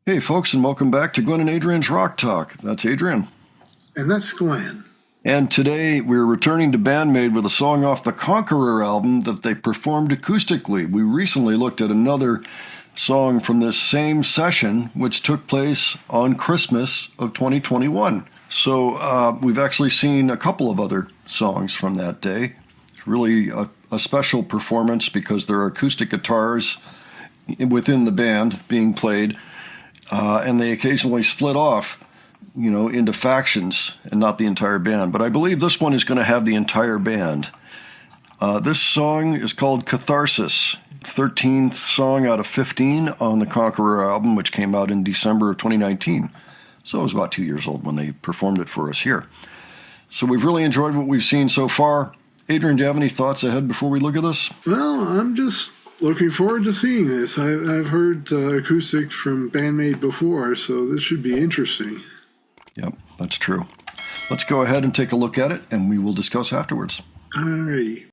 Hey, folks, and welcome back to Glenn and Adrian's Rock Talk. That's Adrian. And that's Glenn. And today we're returning to Band-Maid with a song off the Conqueror album that they performed acoustically. We recently looked at another song from this same session, which took place on Christmas of 2021. So we've actually seen a couple of other songs from that day. It's really a special performance because there are acoustic guitars within the band being played. And they occasionally split off, into factions and not the entire band. But I believe this one is going to have the entire band. This song is called Catharsis, 13th song out of 15 on the Conqueror album, which came out in December of 2019. So it was about 2 years old when they performed it for us here. So we've really enjoyed what we've seen so far. Adrian, do you have any thoughts ahead before we look at this? Well, I'm just looking forward to seeing this. I've heard Acoustic from Band-Maid before, so this should be interesting. Yep, that's true. Let's go ahead and take a look at it, and we will discuss afterwards. Alrighty.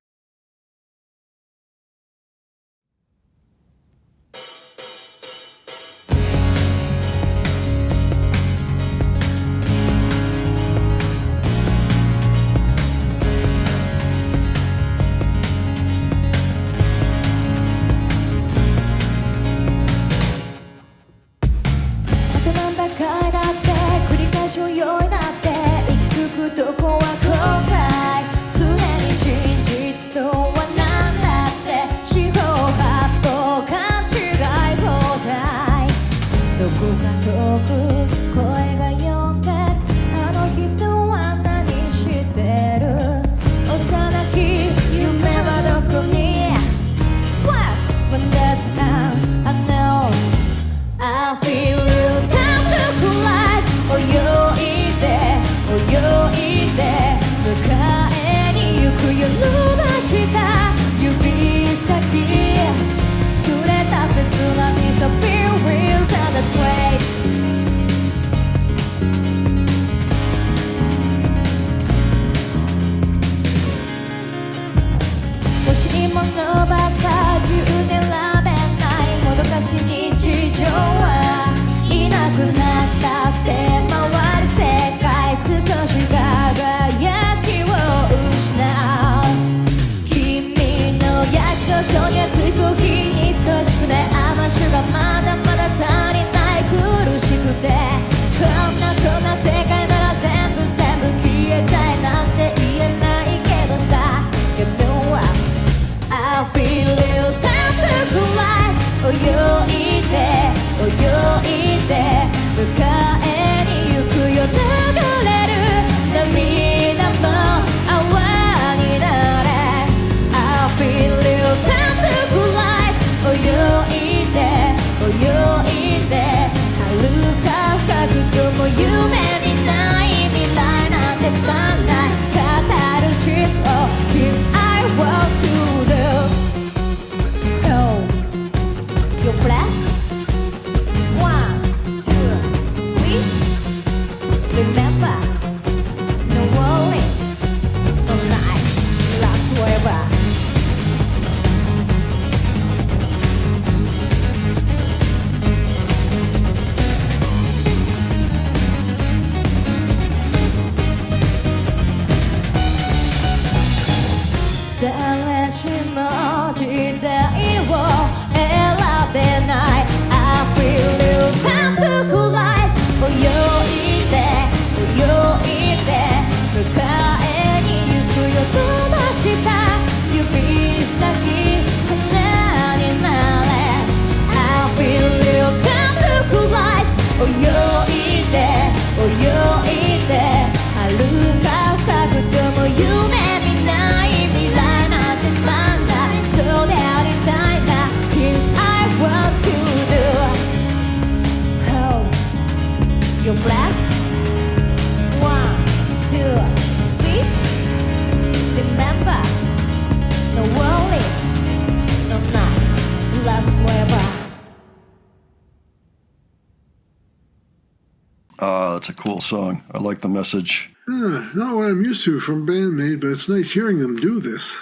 That's a cool song. I like the message. Not what I'm used to from Band-Maid, but it's nice hearing them do this.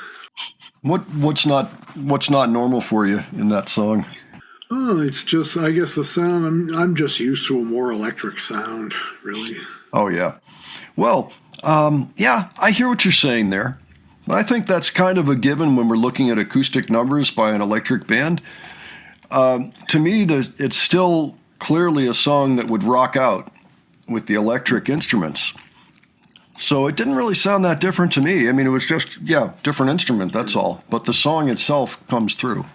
What's not normal for you in that song? Oh, it's just, I guess the sound, I'm just used to a more electric sound, really. Oh, yeah. Well, yeah, I hear what you're saying there. I think that's kind of a given when we're looking at acoustic numbers by an electric band. To me, it's still clearly a song that would rock out with the electric instruments. So it didn't really sound that different to me. I mean, it was just, yeah, different instrument, that's all. But the song itself comes through.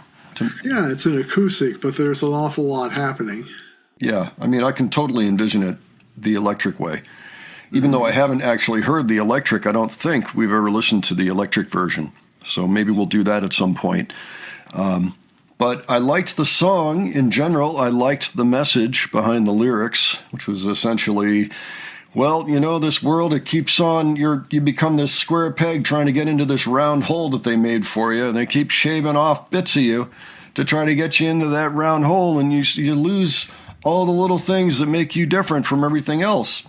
Yeah, it's an acoustic, but there's an awful lot happening. Yeah, I mean, I can totally envision it the electric way. Even though I haven't actually heard the electric, I don't think we've ever listened to the electric version. So maybe we'll do that at some point. But I liked the song in general. I liked the message behind the lyrics, which was essentially, well, you know, this world, it keeps on, you become this square peg trying to get into this round hole that they made for you, and they keep shaving off bits of you to try to get you into that round hole, and you lose all the little things that make you different from everything else.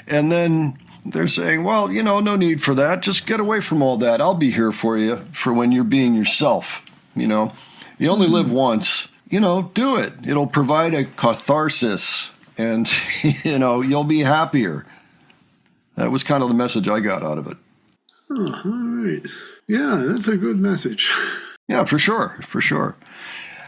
And then they're saying, well, you know, no need for that. Just get away from all that. I'll be here for you for when you're being yourself, you know. You only live once, you know, do it. It'll provide a catharsis, and, you know, you'll be happier. That was kind of the message I got out of it. Oh, all right. Yeah, that's a good message. Yeah, for sure, for sure.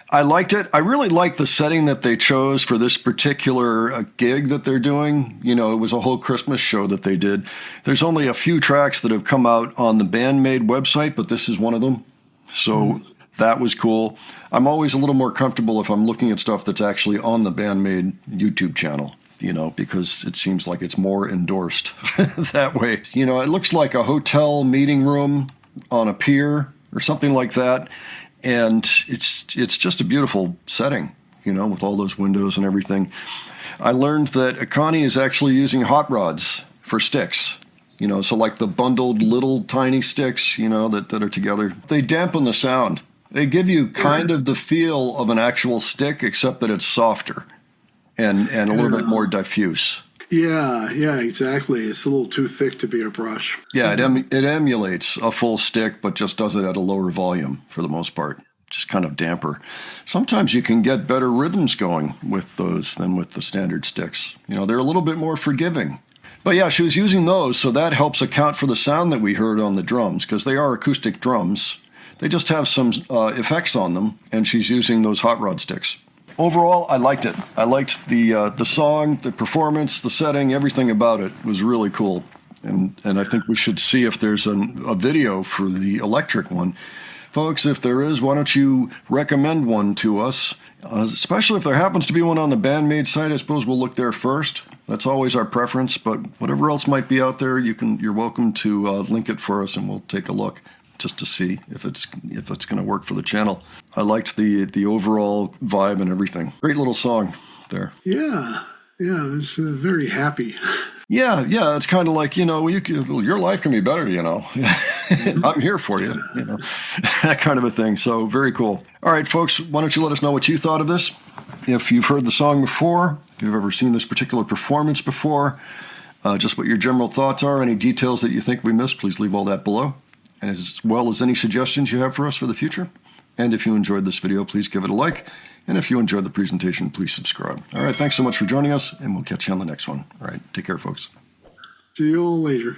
I liked it. I really liked the setting that they chose for this particular gig that they're doing. You know, it was a whole Christmas show that they did. There's only a few tracks that have come out on the Band-Maid website, but this is one of them. So that was cool. I'm always a little more comfortable if I'm looking at stuff that's actually on the Band-Maid YouTube channel, you know, because it seems like it's more endorsed that way. You know, it looks like a hotel meeting room on a pier or something like that. And it's just a beautiful setting, you know, with all those windows and everything. I learned that Akani is actually using hot rods for sticks, you know, so like the bundled little tiny sticks, you know, that are together. They dampen the sound. They give you kind of the feel of an actual stick, except that it's softer and a little bit more diffuse. Yeah, exactly. It's a little too thick to be a brush. Yeah, it emulates a full stick, but just does it at a lower volume for the most part. Just kind of damper. Sometimes you can get better rhythms going with those than with the standard sticks. You know, they're a little bit more forgiving. But yeah, she was using those, so that helps account for the sound that we heard on the drums, because they are acoustic drums. They just have some effects on them, and she's using those hot rod sticks. Overall, I liked it. I liked the song, the performance, the setting, everything about it was really cool. And I think we should see if there's a video for the electric one. Folks, if there is, why don't you recommend one to us? Especially if there happens to be one on the Band-Maid site, I suppose we'll look there first. That's always our preference, but whatever else might be out there, you're welcome to link it for us, and we'll take a look just to see if it's going to work for the channel. I liked the overall vibe and everything. Great little song there. Yeah, it's very happy. Yeah, it's kind of like, you know, your life can be better, you know. I'm here for you, you know, that kind of a thing. So very cool. All right, folks, why don't you let us know what you thought of this? If you've heard the song before, if you've ever seen this particular performance before, just what your general thoughts are, any details that you think we missed, please leave all that below, as well as any suggestions you have for us for the future. And if you enjoyed this video, please give it a like. And if you enjoyed the presentation, please subscribe. All right, thanks so much for joining us, and we'll catch you on the next one. All right, take care, folks. See you all later.